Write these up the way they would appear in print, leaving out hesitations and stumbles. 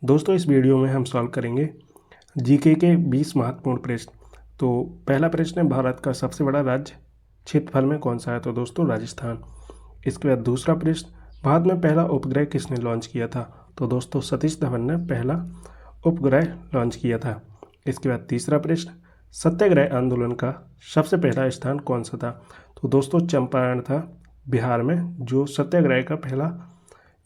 दोस्तों इस वीडियो में हम सॉल्व करेंगे जीके के 20 महत्वपूर्ण प्रश्न। तो पहला प्रश्न है, भारत का सबसे बड़ा राज्य क्षेत्रफल में कौन सा है? तो दोस्तों राजस्थान। इसके बाद दूसरा प्रश्न, भारत में पहला उपग्रह किसने लॉन्च किया था? तो दोस्तों सतीश धवन ने पहला उपग्रह लॉन्च किया था। इसके बाद तीसरा प्रश्न, सत्याग्रह आंदोलन का सबसे पहला स्थान कौन सा था? तो दोस्तों चंपारण था बिहार में, जो सत्याग्रह का पहला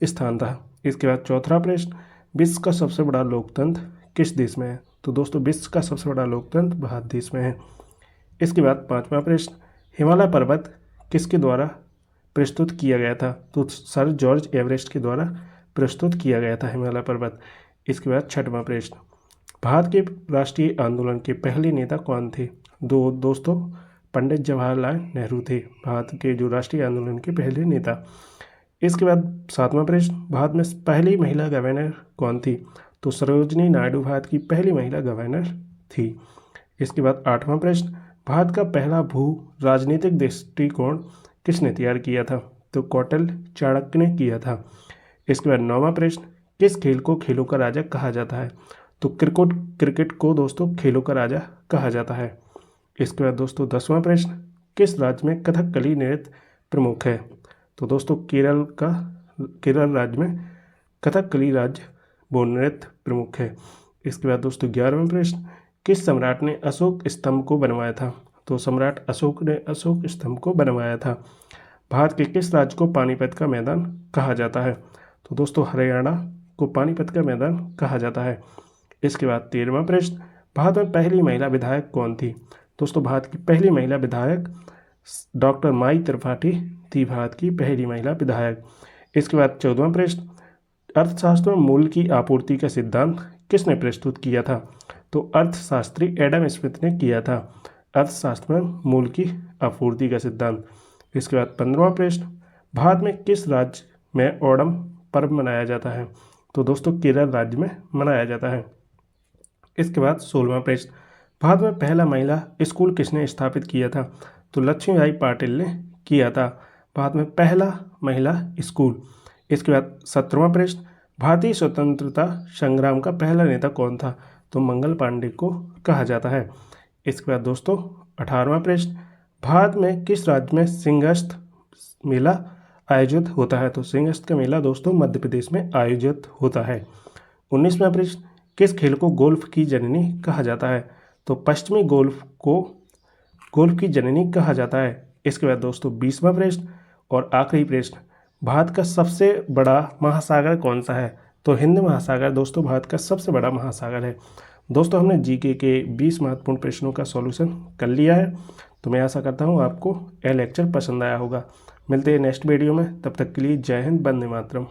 स्थान था। इसके बाद चौथा प्रश्न, विश्व का सबसे बड़ा लोकतंत्र किस देश में है? तो दोस्तों विश्व का सबसे बड़ा लोकतंत्र भारत देश में है। इसके बाद पांचवा प्रश्न, हिमालय पर्वत किसके द्वारा प्रस्तुत किया गया था? तो सर जॉर्ज एवरेस्ट के द्वारा प्रस्तुत किया गया था हिमालय पर्वत। इसके बाद छठवां प्रश्न, भारत के राष्ट्रीय आंदोलन के पहले नेता कौन थे? दोस्तों पंडित जवाहरलाल नेहरू थे भारत के जो राष्ट्रीय आंदोलन के पहले नेता। इसके बाद सातवां प्रश्न, भारत में पहली महिला गवर्नर कौन थी? तो सरोजनी नायडू भारत की पहली महिला गवर्नर थी। इसके बाद आठवां प्रश्न, भारत का पहला भू राजनीतिक दृष्टिकोण किसने तैयार किया था? तो कौटिल्य चाणक्य ने किया था। इसके बाद नौवां प्रश्न, किस खेल को खेलों का राजा कहा जाता है? तो क्रिकेट को दोस्तों खेलों का राजा कहा जाता है। इसके बाद दोस्तों 10वां प्रश्न, किस राज्य में कथकली नृत्य प्रमुख है? तो दोस्तों केरल राज्य में कथकली राज्य वो नृत्य प्रमुख है। इसके बाद दोस्तों 11वां प्रश्न, किस सम्राट ने अशोक स्तंभ को बनवाया था? तो सम्राट अशोक ने अशोक स्तंभ को बनवाया था। भारत के किस राज्य को पानीपत का मैदान कहा जाता है? तो दोस्तों हरियाणा को पानीपत का मैदान कहा जाता है। इसके बाद 13वां प्रश्न, भारत में पहली महिला विधायक कौन थी? दोस्तों भारत की पहली महिला विधायक डॉक्टर माई त्रिपाठी थी, भारत की पहली महिला विधायक। इसके बाद 14वां प्रश्न, अर्थशास्त्र में मूल्य की आपूर्ति का सिद्धांत किसने प्रस्तुत किया था? तो अर्थशास्त्री एडम स्मिथ ने किया था अर्थशास्त्र में मूल्य की आपूर्ति का सिद्धांत। इसके बाद 15वां प्रश्न, भारत में किस राज्य में ओणम पर्व मनाया जाता है? तो दोस्तों केरल राज्य में मनाया जाता है। इसके बाद 16वां प्रश्न, भारत में पहला महिला स्कूल किसने स्थापित किया था? तो लक्ष्मीबाई पाटिल ने किया था भारत में पहला महिला स्कूल। इसके बाद 17वां प्रश्न, भारतीय स्वतंत्रता संग्राम का पहला नेता कौन था? तो मंगल पांडे को कहा जाता है। इसके बाद दोस्तों 18वां प्रश्न, भारत में किस राज्य में सिंहस्थ मेला आयोजित होता है? तो सिंहस्थ का मेला दोस्तों मध्य प्रदेश में आयोजित होता है। 19वां प्रश्न, किस खेल को गोल्फ की जननी कहा जाता है? तो पश्चिमी गोल्फ को गोल्फ की जननी कहा जाता है। इसके बाद दोस्तों 20वां प्रश्न और आखिरी प्रश्न, भारत का सबसे बड़ा महासागर कौन सा है? तो हिंद महासागर दोस्तों भारत का सबसे बड़ा महासागर है। दोस्तों हमने जीके के 20 महत्वपूर्ण प्रश्नों का सॉल्यूशन कर लिया है। तो मैं आशा करता हूँ आपको यह लेक्चर पसंद आया होगा। मिलते हैं नेक्स्ट वीडियो में, तब तक के लिए जय हिंद, वंदे मातरम।